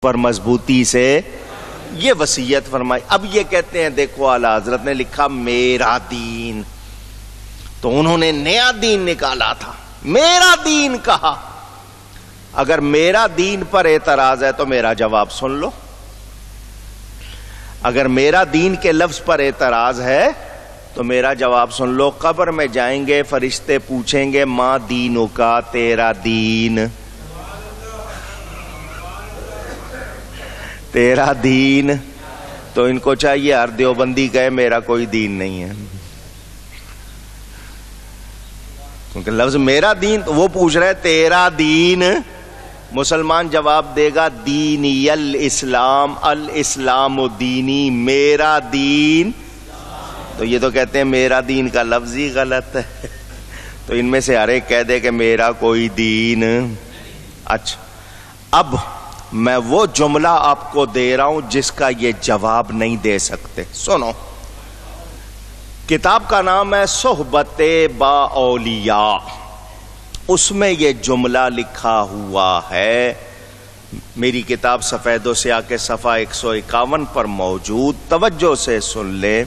پر مضبوطی سے یہ وصیت فرمائی. اب یہ کہتے ہیں دیکھو اعلیٰ حضرت نے لکھا میرا دین، تو انہوں نے نیا دین نکالا تھا، میرا دین کہا. اگر میرا دین پر اعتراض ہے تو میرا جواب سن لو. اگر میرا دین کے لفظ پر اعتراض ہے تو میرا جواب سن لو. قبر میں جائیں گے، فرشتے پوچھیں گے ماں دینوں کا، تیرا دین، تیرا دین. تو ان کو چاہیے ہر دیوبندی کہے میرا کوئی دین نہیں ہے، کیونکہ لفظ میرا دین، تو وہ پوچھ رہے تیرا دین. مسلمان جواب دے گا دینی الاسلام، الاسلام دینی، میرا دین. تو یہ تو کہتے ہیں میرا دین کا لفظ ہی غلط ہے. تو ان میں سے ہر ایک کہہ دے کہ میرا کوئی دین. اچھا، اب میں وہ جملہ آپ کو دے رہا ہوں جس کا یہ جواب نہیں دے سکتے. سنو، کتاب کا نام ہے صحبت با اولیاء، اس میں یہ جملہ لکھا ہوا ہے. میری کتاب سفید و سیاہ کے صفحہ 151 پر موجود، توجہ سے سن لیں.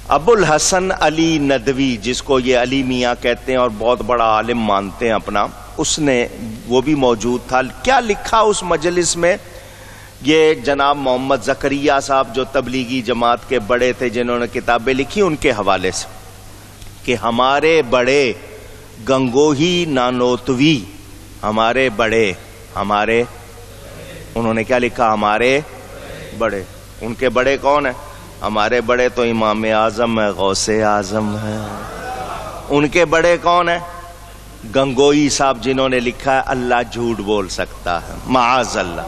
ابو الحسن علی ندوی، جس کو یہ علی میاں کہتے ہیں اور بہت بڑا عالم مانتے ہیں اپنا، اس نے، وہ بھی موجود تھا. کیا لکھا اس مجلس میں؟ یہ جناب محمد زکریا صاحب جو تبلیغی جماعت کے بڑے تھے جنہوں نے کتابیں لکھی، ان کے حوالے سے کہ ہمارے بڑے گنگوہی نانوتوی، ہمارے بڑے، ہمارے، انہوں نے کیا لکھا؟ ہمارے بڑے. ان کے بڑے کون ہیں؟ ہمارے بڑے تو امام اعظم ہے، غوث اعظم ہے. ان کے بڑے کون ہیں؟ گنگوئی صاحب، جنہوں نے لکھا ہے اللہ جھوٹ بول سکتا ہے، معاذ اللہ.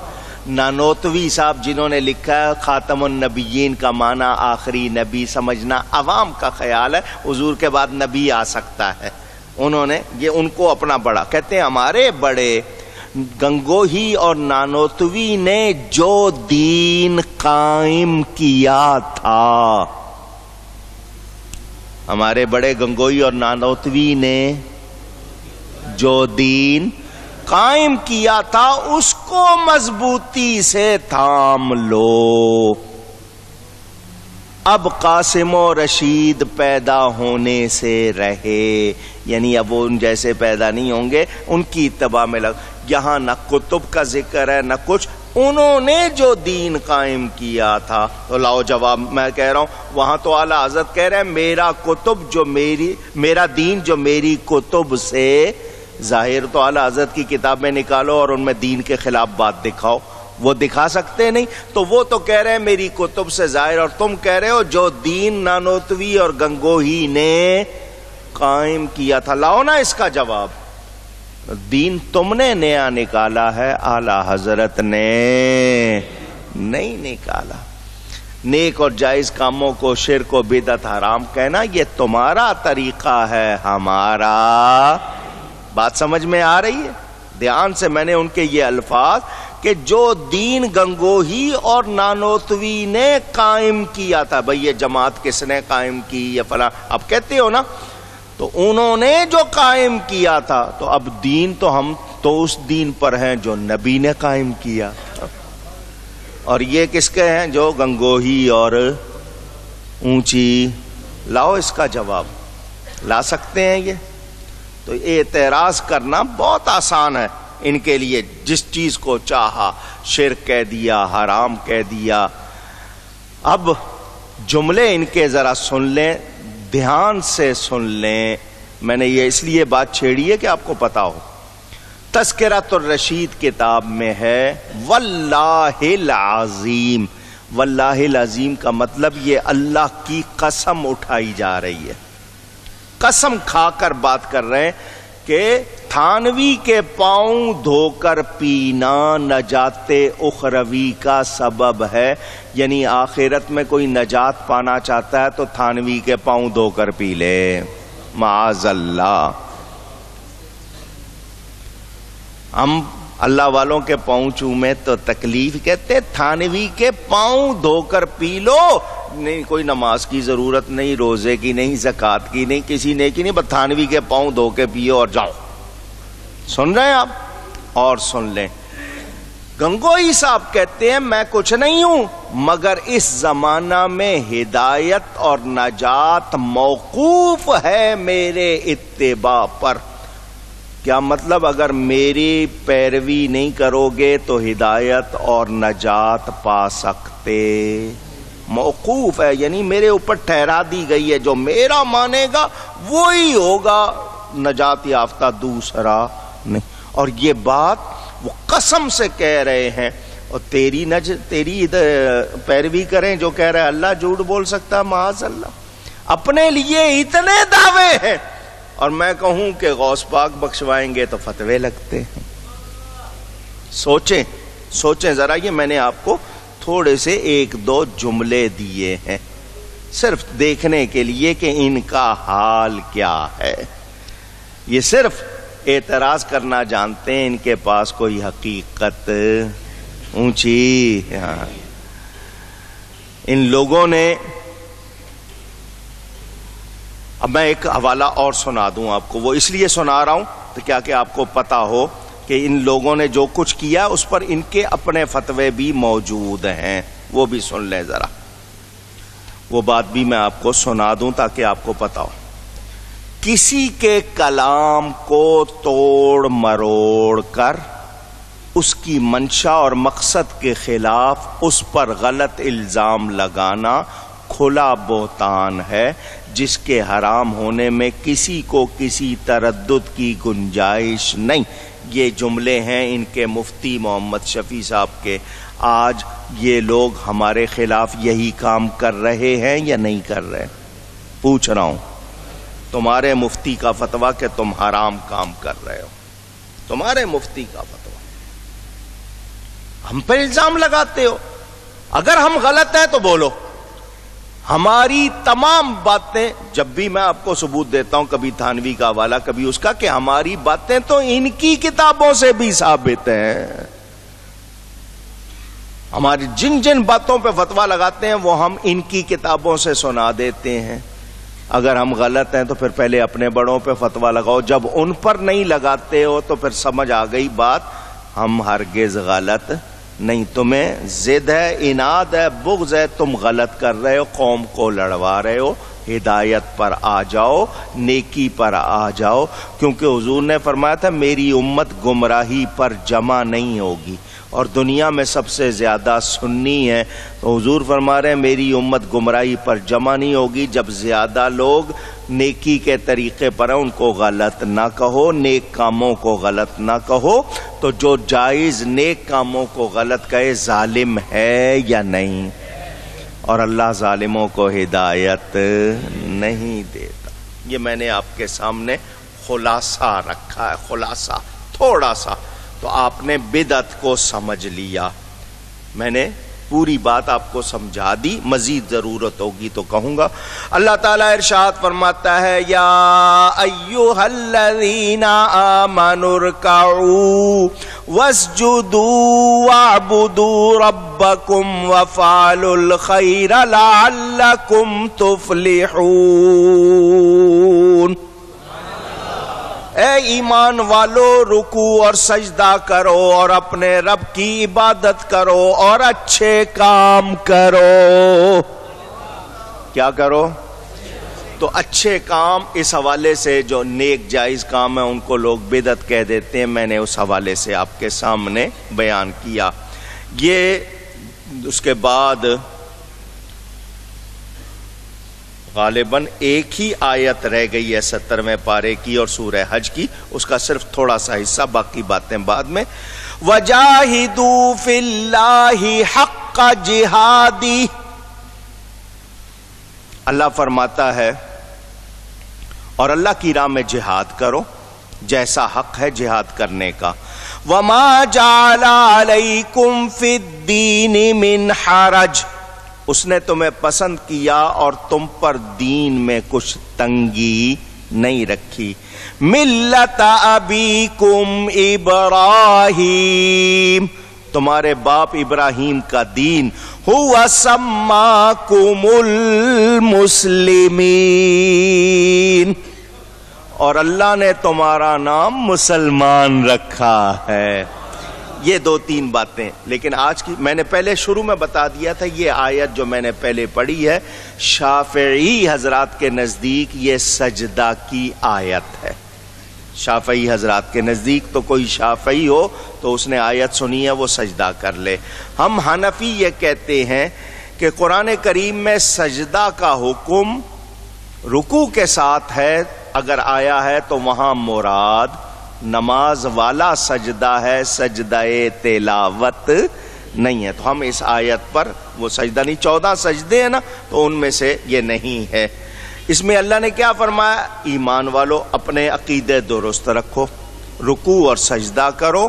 نانوتوی صاحب، جنہوں نے لکھا ہے خاتم النبیین کا معنی آخری نبی سمجھنا. عوام کا خیال ہے حضور کے بعد نبی آ سکتا ہے. انہوں نے یہ ان کو اپنا بڑا کہتے ہیں. ہمارے بڑے گنگوہی اور نانوتوی نے جو دین قائم کیا تھا، ہمارے بڑے گنگوہی اور نانوتوی نے جو دین قائم کیا تھا اس کو مضبوطی سے تھام لو. اب قاسم و رشید پیدا ہونے سے رہے، یعنی اب وہ ان جیسے پیدا نہیں ہوں گے، ان کی اتباع میں لگ. یہاں نہ کتب کا ذکر ہے نہ کچھ. انہوں نے جو دین قائم کیا تھا، تو لاؤ جواب. میں کہہ رہا ہوں وہاں تو اعلیٰ حضرت کہہ رہے ہیں میرا کتب جو میرا دین جو میری کتب سے ظاہر. تو اعلیٰ حضرت کی کتابیں نکالو اور ان میں دین کے خلاف بات دکھاؤ. وہ دکھا سکتے نہیں. تو وہ تو کہہ رہے ہیں میری کتب سے ظاہر، اور تم کہہ رہے ہو جو دین نانوتوی اور گنگوہی نے قائم کیا تھا. لاؤ نا اس کا جواب. دین تم نے نیا نکالا ہے، اعلیٰ حضرت نے نہیں نکالا. نیک اور جائز کاموں کو شرک و بدعت حرام کہنا یہ تمہارا طریقہ ہے، ہمارا. بات سمجھ میں آ رہی ہے؟ دھیان سے. میں نے ان کے یہ الفاظ کہ جو دین گنگوہی اور نانوتوی نے قائم کیا تھا، بھئی یہ جماعت کس نے قائم کی یا فلاں، اب کہتے ہو نا، تو انہوں نے جو قائم کیا تھا. تو اب دین تو ہم تو اس دین پر ہیں جو نبی نے قائم کیا. اور یہ کس کے ہیں؟ جو گنگوہی اور اونچی. لاؤ اس کا جواب. لا سکتے ہیں یہ؟ تو اعتراض کرنا بہت آسان ہے ان کے لیے. جس چیز کو چاہا شرک کہہ دیا، حرام کہہ دیا. اب جملے ان کے ذرا سن لیں، دھیان سے سن لیں. میں نے یہ اس لیے بات چھیڑی ہے کہ آپ کو پتا ہو. تذکرۃ الرشید کتاب میں ہے واللہ العظیم. واللہ العظیم کا مطلب یہ اللہ کی قسم اٹھائی جا رہی ہے، قسم کھا کر بات کر رہے ہیں کہ تھانوی کے پاؤں دھو کر پینا نجات اخروی کا سبب ہے. یعنی آخرت میں کوئی نجات پانا چاہتا ہے تو تھانوی کے پاؤں دھو کر پی لے، معاذ اللہ. ہم اللہ والوں کے پاؤں چومے تو تکلیف، کہتے تھانوی کے پاؤں دھو کر پی لو. نہیں کوئی نماز کی ضرورت نہیں، روزے کی نہیں، زکوٰۃ کی نہیں، کسی نے کی نہیں، بس تھانوی کے پاؤں دھو کے پیو اور جاؤ. سن رہے ہیں آپ؟ اور سن لیں گنگوئی صاحب کہتے ہیں میں کچھ نہیں ہوں مگر اس زمانہ میں ہدایت اور نجات موقوف ہے میرے اتباع پر. کیا مطلب؟ اگر میری پیروی نہیں کرو گے تو ہدایت اور نجات پا سکتے. موقوف ہے یعنی میرے اوپر ٹھہرا دی گئی ہے، جو میرا مانے گا وہی ہوگا نجات یافتہ، دوسرا نہیں. اور یہ بات وہ قسم سے کہہ رہے ہیں. اور تیری پیروی کریں جو کہہ رہے ہیں اللہ جھوٹ بول سکتا ہے؟ معاذ اللہ. اپنے لیے اتنے دعوے ہیں اور میں کہوں کہ غوث پاک بخشوائیں گے تو فتوے لگتے ہیں. سوچیں ذرا. یہ میں نے آپ کو تھوڑے سے ایک دو جملے دیے ہیں صرف دیکھنے کے لیے کہ ان کا حال کیا ہے. یہ صرف اعتراض کرنا جانتے ہیں، ان کے پاس کوئی حقیقت اونچی. ان لوگوں نے، اب میں ایک حوالہ اور سنا دوں آپ کو، وہ اس لیے سنا رہا ہوں تو کیا کہ آپ کو پتا ہو کہ ان لوگوں نے جو کچھ کیا اس پر ان کے اپنے فتوے بھی موجود ہیں. وہ بھی سن لیں ذرا. وہ بات بھی میں آپ کو سنا دوں تاکہ آپ کو پتا ہو. کسی کے کلام کو توڑ مروڑ کر اس کی منشا اور مقصد کے خلاف اس پر غلط الزام لگانا کھلا بہتان ہے جس کے حرام ہونے میں کسی کو کسی تردد کی گنجائش نہیں. یہ جملے ہیں ان کے مفتی محمد شفیع صاحب کے. آج یہ لوگ ہمارے خلاف یہی کام کر رہے ہیں یا نہیں کر رہے؟ پوچھ رہا ہوں. تمہارے مفتی کا فتویٰ کہ تم حرام کام کر رہے ہو، تمہارے مفتی کا فتویٰ، ہم پہ الزام لگاتے ہو. اگر ہم غلط ہیں تو بولو. ہماری تمام باتیں، جب بھی میں آپ کو ثبوت دیتا ہوں، کبھی تھانوی کا حوالہ کبھی اس کا، کہ ہماری باتیں تو ان کی کتابوں سے بھی ثابت ہیں. ہماری جن باتوں پہ فتویٰ لگاتے ہیں وہ ہم ان کی کتابوں سے سنا دیتے ہیں. اگر ہم غلط ہیں تو پھر پہلے اپنے بڑوں پہ فتویٰ لگاؤ. جب ان پر نہیں لگاتے ہو تو پھر سمجھ آ گئی بات، ہم ہرگز غلط نہیں. تمہیں ضد ہے، اناد ہے، بغض ہے، تم غلط کر رہے ہو، قوم کو لڑوا رہے ہو. ہدایت پر آ جاؤ، نیکی پر آ جاؤ، کیونکہ حضور نے فرمایا تھا میری امت گمراہی پر جمع نہیں ہوگی. اور دنیا میں سب سے زیادہ سنی ہے، تو حضور فرما رہے ہیں میری امت گمراہی پر جمع نہیں ہوگی جب زیادہ لوگ نیکی کے طریقے پر ہیں. ان کو غلط نہ کہو، نیک کاموں کو غلط نہ کہو. تو جو جائز نیک کاموں کو غلط کہے ظالم ہے یا نہیں؟ اور اللہ ظالموں کو ہدایت نہیں دیتا. یہ میں نے آپ کے سامنے خلاصہ رکھا ہے، خلاصہ تھوڑا سا. تو آپ نے بدعت کو سمجھ لیا. میں نے پوری بات آپ کو سمجھا دی، مزید ضرورت ہوگی تو کہوں گا. اللہ تعالیٰ ارشاد فرماتا ہے یا ایھا الذین آمنوا ارکعوا واسجدوا واعبدوا ربکم وافعلوا الخیر لعلکم تفلحون. اے ایمان والو، رکوع اور سجدہ کرو اور اپنے رب کی عبادت کرو اور اچھے کام کرو. کیا کرو؟ تو اچھے کام اس حوالے سے جو نیک جائز کام ہے ان کو لوگ بدعت کہہ دیتے ہیں. میں نے اس حوالے سے آپ کے سامنے بیان کیا. یہ اس کے بعد غالباً ایک ہی آیت رہ گئی ہے 70ویں پارے کی اور سورہ حج کی، اس کا صرف تھوڑا سا حصہ، باقی باتیں بعد میں. وَجَاهِدُوا فِي اللَّهِ حَقَّ جِهَادِهِ. اللہ فرماتا ہے اور اللہ کی راہ میں جہاد کرو جیسا حق ہے جہاد کرنے کا. وَمَا جَعَلَ عَلَيْكُمْ فِي الدِّينِ مِنْ حَرَجٍ. اس نے تمہیں پسند کیا اور تم پر دین میں کچھ تنگی نہیں رکھی. ملت ابیکم ابراہیم، تمہارے باپ ابراہیم کا دین. ہوا سماکم المسلمین، اور اللہ نے تمہارا نام مسلمان رکھا ہے. یہ دو تین باتیں. لیکن آج کی میں نے پہلے شروع میں بتا دیا تھا، یہ آیت جو میں نے پہلے پڑھی ہے شافعی حضرات کے نزدیک یہ سجدہ کی آیت ہے. شافعی حضرات کے نزدیک تو کوئی شافعی ہو تو اس نے آیت سنی ہے وہ سجدہ کر لے. ہم حنفی یہ کہتے ہیں کہ قرآن کریم میں سجدہ کا حکم رکوع کے ساتھ ہے، اگر آیا ہے تو وہاں مراد نماز والا سجدہ ہے، سجدہ تلاوت نہیں ہے. تو ہم اس آیت پر وہ سجدہ نہیں، 14 سجدے ہیں نا، تو ان میں سے یہ نہیں ہے. اس میں اللہ نے کیا فرمایا؟ ایمان والو اپنے عقیدے درست رکھو، رکوع اور سجدہ کرو.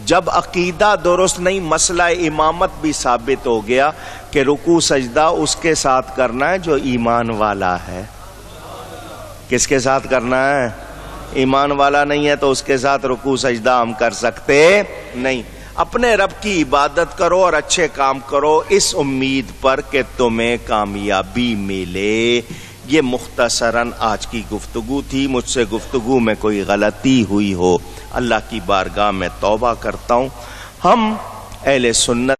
جب عقیدہ درست نہیں، مسئلہ امامت بھی ثابت ہو گیا کہ رکوع سجدہ اس کے ساتھ کرنا ہے جو ایمان والا ہے. کس کے ساتھ کرنا ہے؟ ایمان والا نہیں ہے تو اس کے ساتھ رکوع سجدہ ہم کر سکتے نہیں. اپنے رب کی عبادت کرو اور اچھے کام کرو اس امید پر کہ تمہیں کامیابی ملے. یہ مختصراً آج کی گفتگو تھی. مجھ سے گفتگو میں کوئی غلطی ہوئی ہو اللہ کی بارگاہ میں توبہ کرتا ہوں. ہم اہل سنت